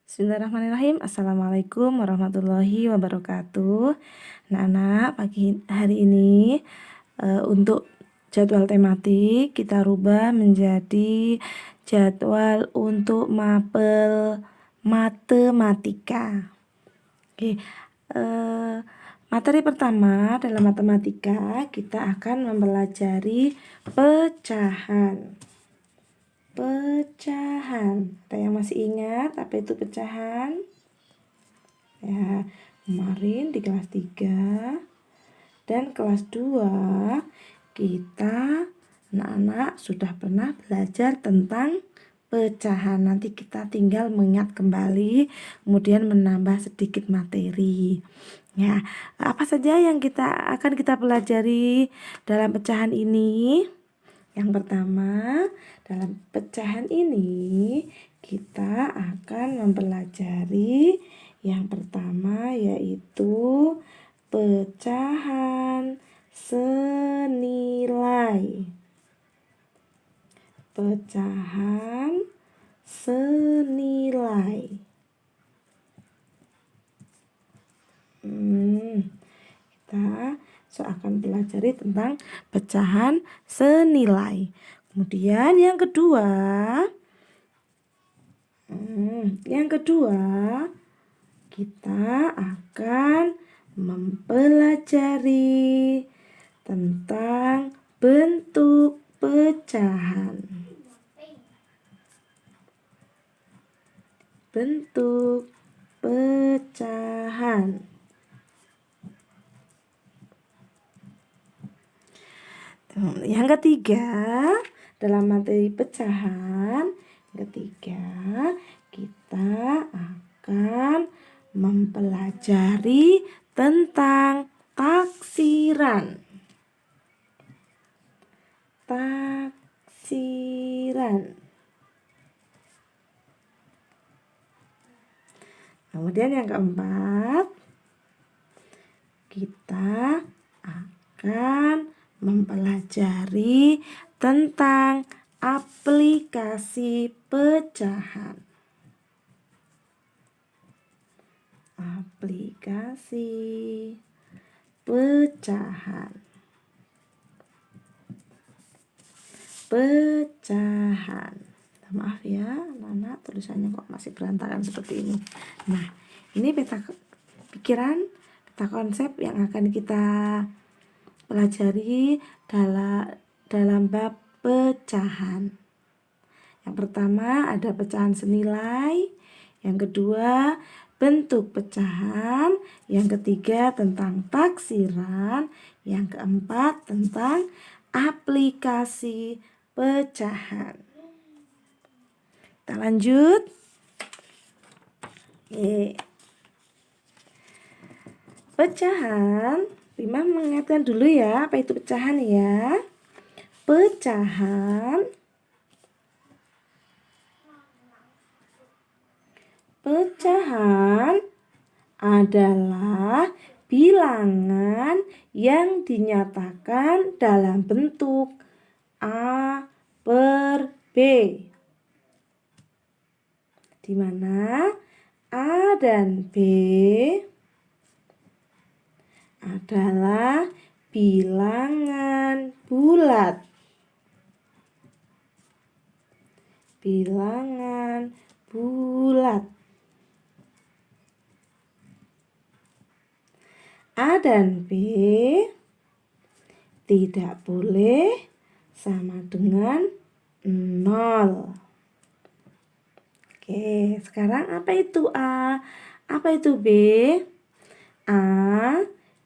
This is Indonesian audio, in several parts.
Bismillahirrahmanirrahim. Assalamualaikum warahmatullahi wabarakatuh. Anak-anak, pagi hari ini untuk jadwal tematik kita rubah menjadi jadwal untuk mapel matematika. Oke, materi pertama dalam matematika kita akan mempelajari pecahan. Pecahan. Ada yang masih ingat apa itu pecahan? Ya, kemarin di kelas 3 dan kelas 2 kita anak-anak sudah pernah belajar tentang pecahan. Nanti kita tinggal mengingat kembali, kemudian menambah sedikit materi. Ya, apa saja yang akan kita pelajari dalam pecahan ini? Yang pertama, dalam pecahan ini kita akan mempelajari yang pertama yaitu pecahan senilai. Pecahan senilai. Kita akan pelajari tentang pecahan senilai. Kemudian yang kedua kita akan mempelajari tentang bentuk pecahan. Bentuk pecahan. Yang ketiga, dalam materi pecahan, kita akan mempelajari tentang taksiran. Taksiran. Kemudian yang keempat, kita akan mempelajari tentang aplikasi pecahan. Aplikasi pecahan. Pecahan. Maaf ya, anak tulisannya kok masih berantakan seperti ini. Nah, ini peta pikiran, peta konsep yang akan kita pelajari dalam bab pecahan. Yang pertama ada pecahan senilai, yang kedua bentuk pecahan, yang ketiga tentang taksiran, yang keempat tentang aplikasi pecahan. Kita lanjut. Pecahan, Bima mengingatkan dulu ya, apa itu pecahan ya? Pecahan adalah bilangan yang dinyatakan dalam bentuk A per B, di mana A dan B adalah bilangan bulat. Bilangan bulat. A dan B tidak boleh sama dengan 0. Oke, sekarang apa itu A? Apa itu B? A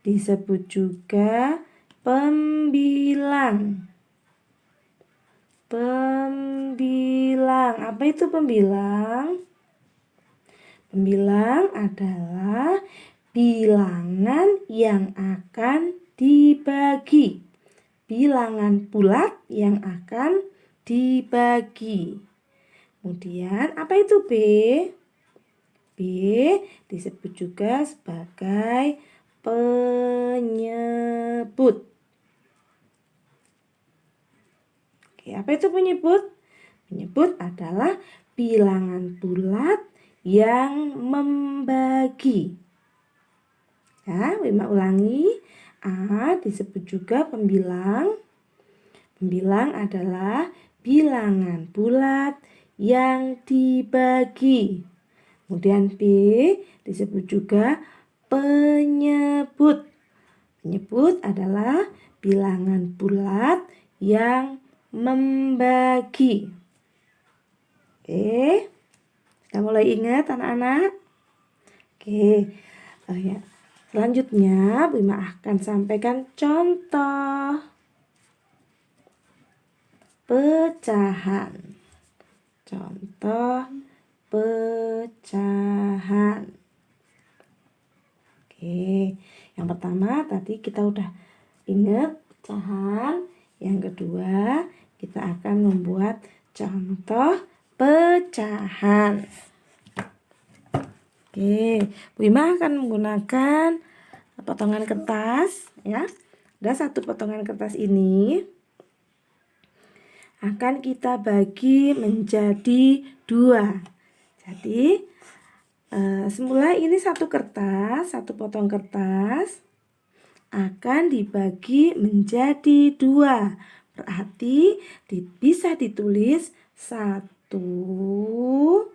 disebut juga pembilang. Pembilang. Apa itu pembilang? Pembilang adalah bilangan yang akan dibagi. Bilangan bulat yang akan dibagi. Kemudian apa itu B? B disebut juga sebagai penyebut. Oke, apa itu penyebut? Penyebut adalah bilangan bulat yang membagi. Ya, Wima ulangi. A disebut juga pembilang. Pembilang adalah bilangan bulat yang dibagi. Kemudian B disebut juga penyebut. Penyebut adalah bilangan bulat yang membagi. Oke, sudah mulai ingat anak-anak? Oke, ya. Selanjutnya Bima akan sampaikan contoh pecahan. Contoh pecahan. Oke, yang pertama tadi kita udah ingat pecahan. Yang kedua, kita akan membuat contoh pecahan. Oke, Bu Ima akan menggunakan potongan kertas ya. Ada satu potongan kertas ini akan kita bagi menjadi 2. Jadi semula ini satu kertas, satu potong kertas akan dibagi menjadi 2. Berarti bisa ditulis 1/2.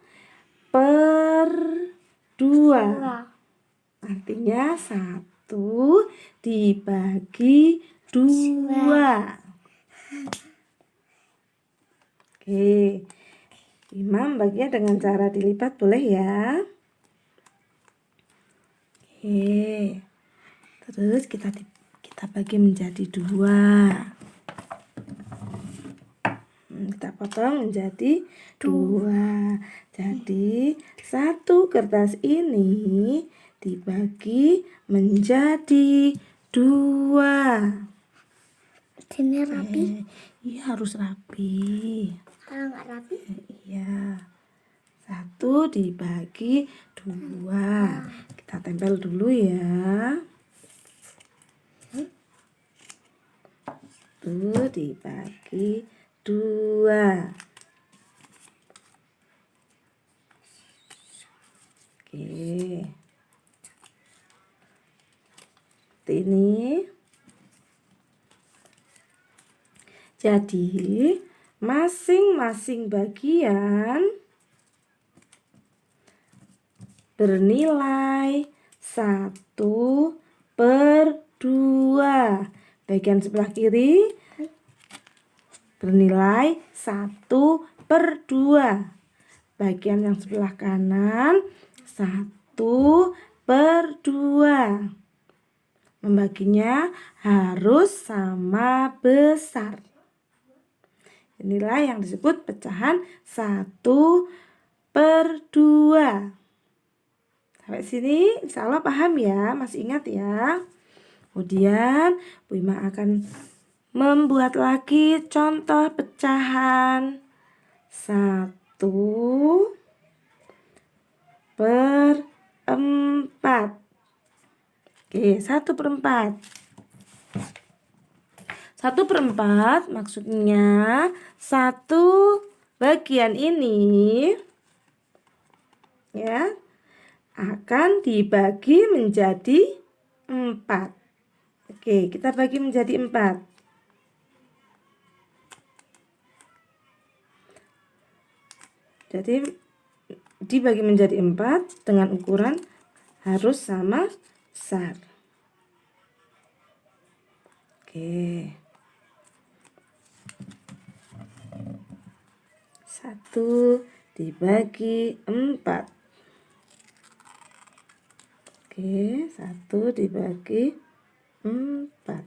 Artinya 1 dibagi 2. Oke, Imam baginya dengan cara dilipat boleh ya. Oke, terus kita bagi menjadi 2. Kita potong menjadi 2. Jadi satu kertas ini dibagi menjadi 2. Ini rapi? Iya, harus rapi. Kalau nggak rapi? Iya. 1 dibagi 2. Kita tempel dulu ya. 1 dibagi 2. Oke. Seperti ini. Jadi, masing-masing bagian bernilai 1/2. Bagian sebelah kiri bernilai 1/2. Bagian yang sebelah kanan 1/2. Membaginya harus sama besar. Inilah yang disebut pecahan 1/2. Sampai sini insya Allah paham ya, masih ingat ya. Kemudian Bu Ima akan membuat lagi contoh pecahan 1/4. Oke, 1/4. 1/4 maksudnya satu bagian ini ya akan dibagi menjadi 4. Oke, kita bagi menjadi 4. Jadi dibagi menjadi 4 dengan ukuran harus sama besar. Oke. 1 dibagi 4. Oke, 1 dibagi 4.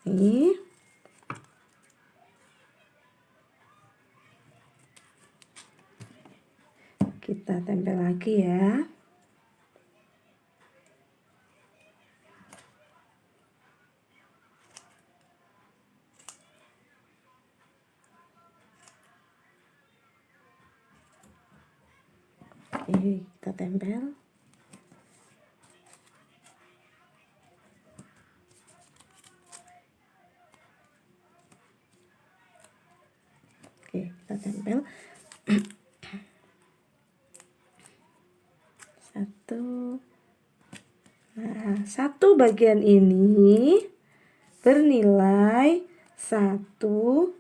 Ini kita tempel lagi ya. Oke, kita tempel. Oke, kita tempel. 1. Nah, 1 bagian ini bernilai 1/4.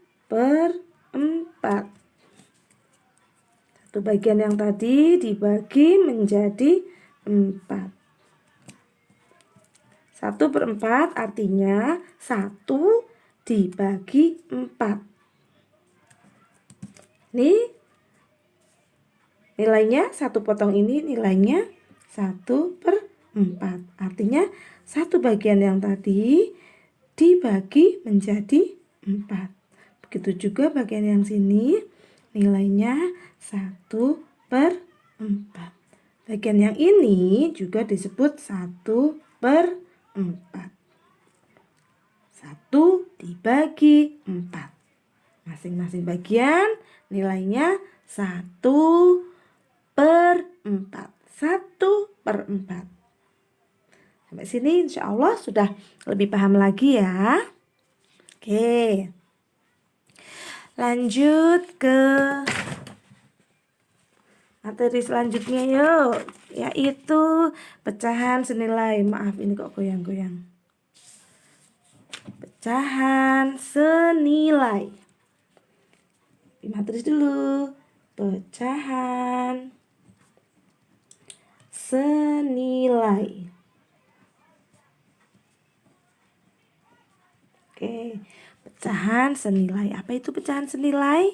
1 bagian yang tadi dibagi menjadi 4. 1/4 artinya 1 dibagi 4. Ini nilainya 1 potong ini nilainya 1/4. Artinya 1 bagian yang tadi dibagi menjadi 4. Begitu juga bagian yang sini nilainya 1/4. Bagian yang ini juga disebut 1/4. 1 dibagi 4. Masing-masing bagian nilainya 1/4. 1/4. Sampai sini insya Allah sudah lebih paham lagi ya. Oke. Lanjut ke materi selanjutnya yuk. Yaitu pecahan senilai. Maaf ini kok goyang-goyang. Pecahan senilai. Materi dulu. Pecahan senilai. Oke, pecahan senilai. Apa itu pecahan senilai?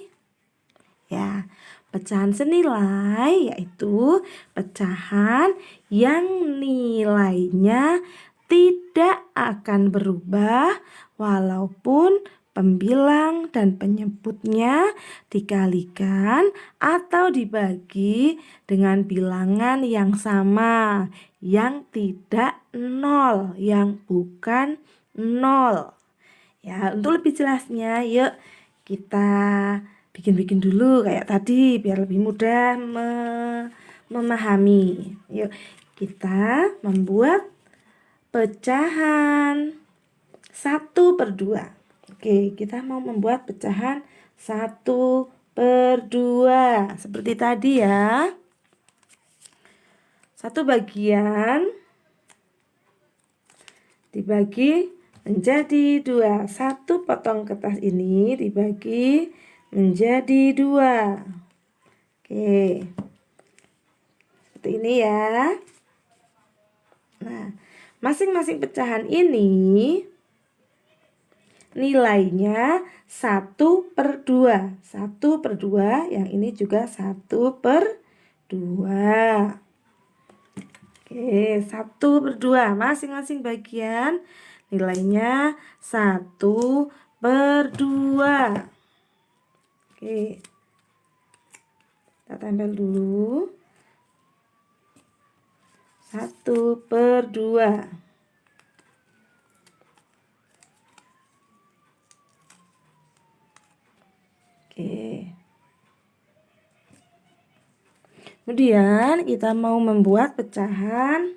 Ya, pecahan senilai yaitu pecahan yang nilainya tidak akan berubah walaupun pembilang dan penyebutnya dikalikan atau dibagi dengan bilangan yang sama, yang tidak 0, yang bukan 0. Ya, untuk lebih jelasnya, yuk kita bikin-bikin dulu kayak tadi biar lebih mudah memahami. Yuk, kita membuat pecahan 1/2. Oke, kita mau membuat pecahan 1/2 seperti tadi ya. 1 bagian dibagi menjadi 2. 1 potong kertas ini dibagi menjadi 2. Oke. Seperti ini ya. Nah, masing-masing pecahan ini nilainya 1/2. 1/2, yang ini juga 1/2. Oke, 1/2. Masing-masing bagian nilainya 1/2. Oke. Kita tempel dulu. 1/2. Oke. Kemudian kita mau membuat pecahan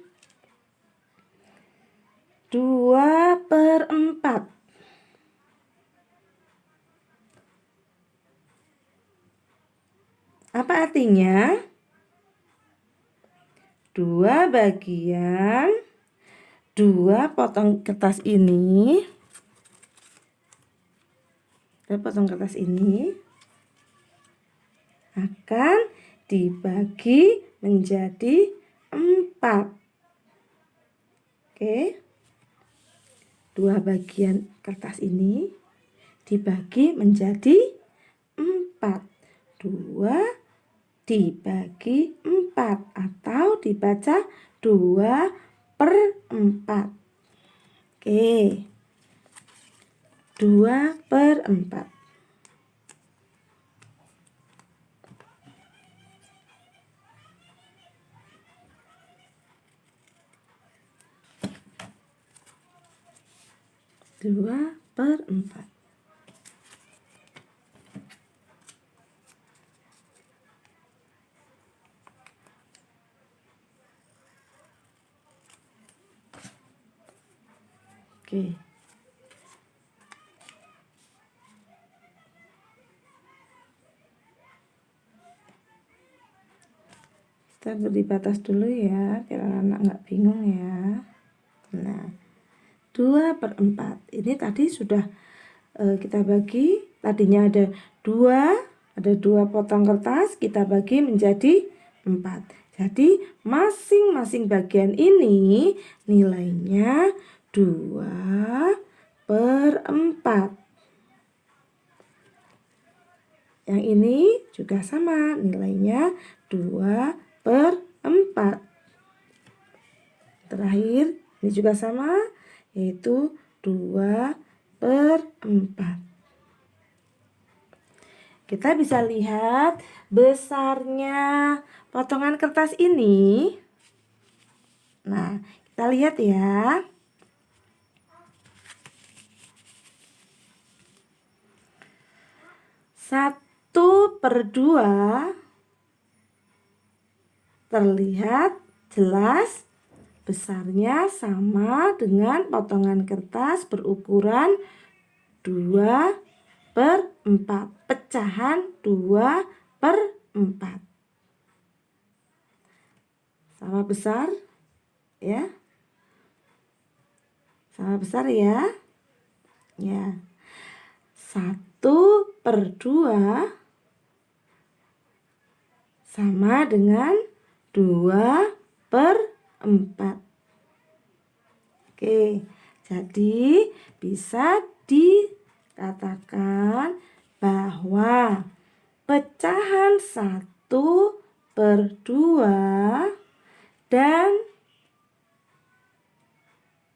2/4. Apa artinya? 2 bagian 2 potong kertas ini. 2 potong kertas ini akan dibagi menjadi 4. Oke. 2 bagian kertas ini dibagi menjadi 4. 2 dibagi 4 atau dibaca 2/4. Oke. 2/4. Dua per 4. Oke. Kita beri batas dulu ya, biar anak nggak bingung ya. Nah, 2/4. Ini tadi sudah kita bagi. Tadinya ada 2 potong kertas, kita bagi menjadi 4. Jadi masing-masing bagian ini nilainya 2/4. Yang ini juga sama, nilainya 2/4. Terakhir, ini juga sama, yaitu 2/4. Kita bisa lihat besarnya potongan kertas ini. Nah, kita lihat ya. Satu per 2 terlihat jelas besarnya sama dengan potongan kertas berukuran 2/4, pecahan 2/4. Sama besar ya. Sama besar ya. Ya. 1/2 sama dengan 2/4. Oke, jadi bisa dikatakan bahwa pecahan 1/2 dan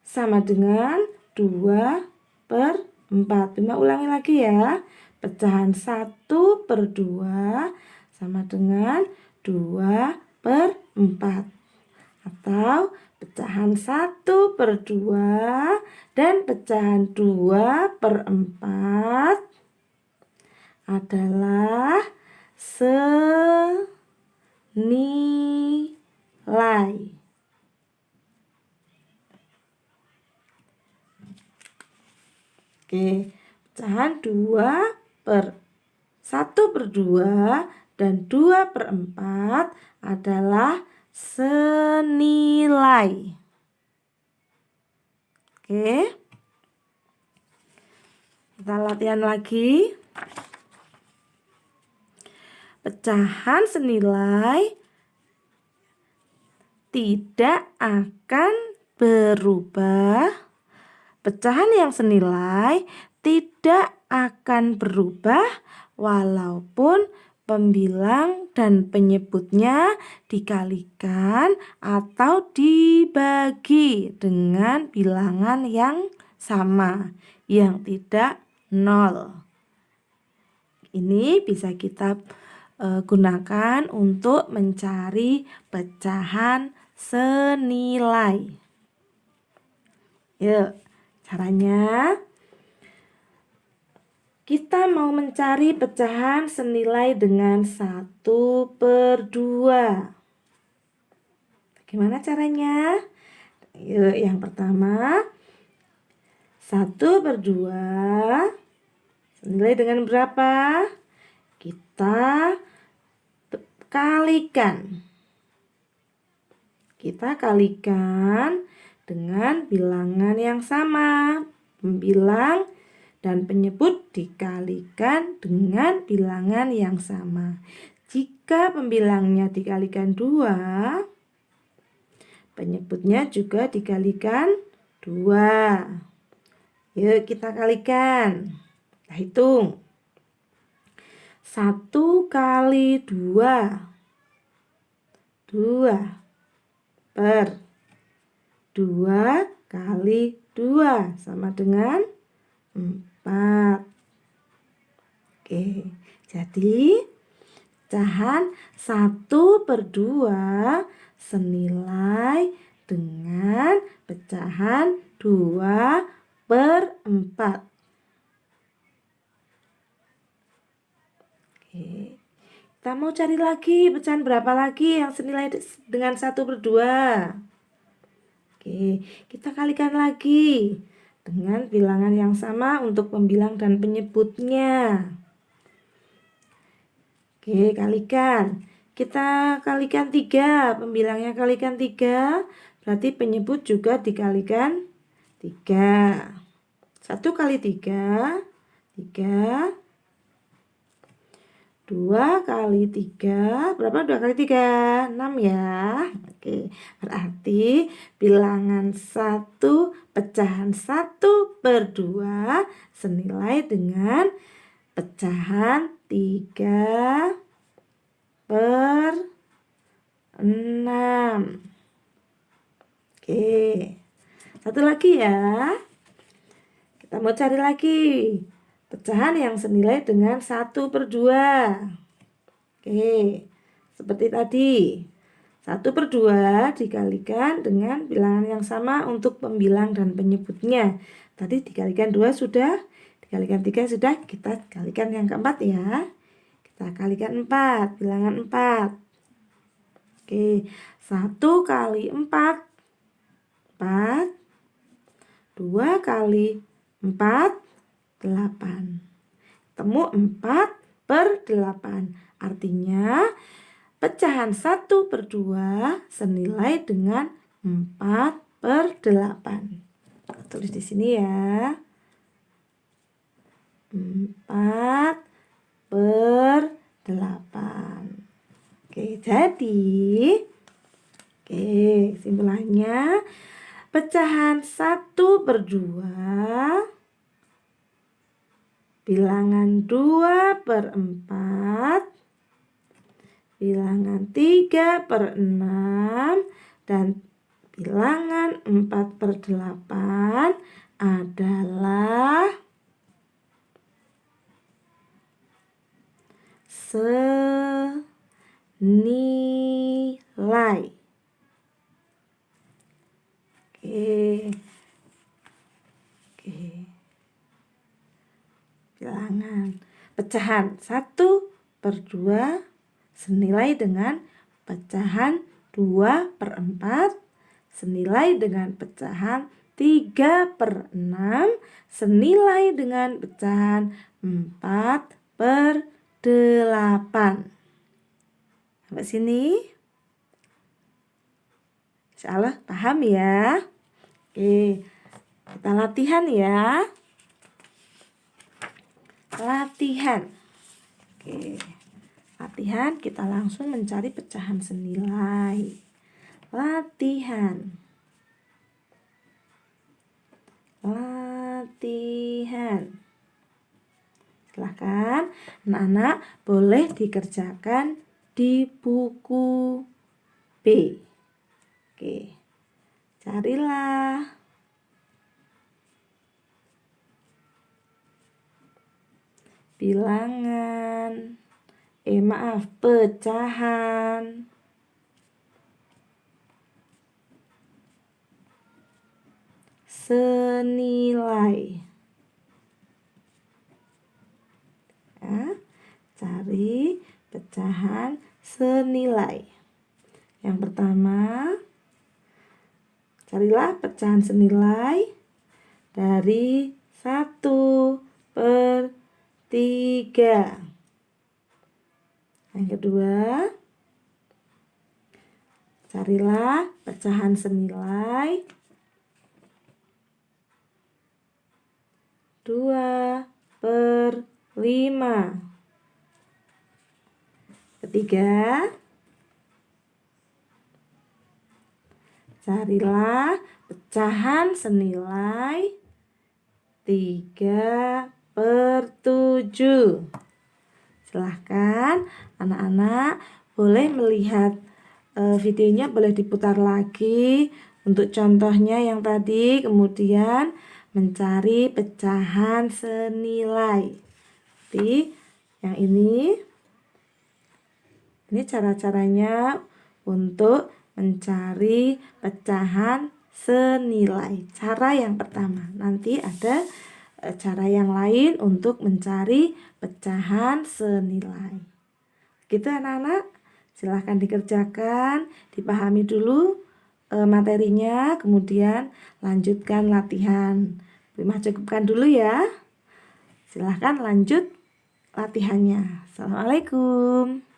sama dengan 2/4. Bima ulangi lagi ya. Pecahan 1/2 sama dengan 2/4. Atau pecahan 1/2 dan pecahan 2/4 adalah senilai. Oke, pecahan 1/2 dan 2/4 adalah senilai. Oke, kita latihan lagi. Pecahan senilai tidak akan berubah. Pecahan yang senilai tidak akan berubah walaupun pembilang dan penyebutnya dikalikan atau dibagi dengan bilangan yang sama, yang tidak 0. Ini bisa kita gunakan untuk mencari pecahan senilai. Yuk, caranya kita mau mencari pecahan senilai dengan 1/2. Gimana caranya? Yuk, yang pertama 1/2 senilai dengan berapa? Kita kalikan. Kita kalikan dengan bilangan yang sama. Pembilang dan penyebut dikalikan dengan bilangan yang sama. Jika pembilangnya dikalikan 2, penyebutnya juga dikalikan 2. Yuk kita kalikan. Kita hitung. 1 kali 2. 2 per 2 kali 2 sama dengan 4. Oke, jadi pecahan 1/2 senilai dengan pecahan 2/4. Oke, kita mau cari lagi pecahan berapa lagi yang senilai dengan 1/2. Oke, kita kalikan lagi dengan bilangan yang sama untuk pembilang dan penyebutnya. Oke, kalikan. kita kalikan 3, pembilangnya kalikan 3, berarti penyebut juga dikalikan 3. 1 kali 3, 3. 2 kali 3, berapa 2 kali 3? 6 ya. Oke, berarti bilangan 1 pecahan 1 per 2 senilai dengan pecahan 3 per 6. Oke, satu lagi ya. Kita mau cari lagi pecahan yang senilai dengan 1 per 2. Oke, seperti tadi. 1 per 2 dikalikan dengan bilangan yang sama untuk pembilang dan penyebutnya. Tadi dikalikan 2 sudah, dikalikan 3 sudah, kita kalikan yang keempat ya. Kita kalikan 4, bilangan 4. Oke, 1 kali 4, 4. 2 kali 4, 8. Temu 4 per 8. Artinya pecahan 1 per 2 senilai dengan 4 per 8. Tulis di sini ya. 4 per 8. Oke, jadi kesimpulannya pecahan 1 per 2, bilangan 2 per 4, bilangan 3 per 6, dan bilangan 4 per 8 adalah senilai. Bilangan pecahan 1 per 2 senilai dengan pecahan 2 per 4 senilai dengan pecahan 3 per 6 senilai dengan pecahan 4 per 8. Sampai sini Insya Allah paham ya. Oke, kita latihan ya. Latihan. Oke. Latihan, kita langsung mencari pecahan senilai. Latihan. Latihan. Silahkan anak-anak boleh dikerjakan di buku B. Oke. Carilah. Bilangan, pecahan senilai. Ya, cari pecahan senilai. Yang pertama, carilah pecahan senilai dari 1 per 3. Yang kedua, carilah pecahan senilai 2 per 5. Ketiga, carilah pecahan senilai 3 per 7. Silahkan anak-anak boleh melihat videonya, boleh diputar lagi untuk contohnya yang tadi, kemudian mencari pecahan senilai. Jadi yang ini cara-caranya untuk mencari pecahan senilai. Cara yang pertama, nanti ada cara yang lain untuk mencari pecahan senilai. Gitu anak-anak, silahkan dikerjakan, dipahami dulu materinya, kemudian lanjutkan latihan. Prima cukupkan dulu ya. Silahkan lanjut latihannya. Assalamualaikum.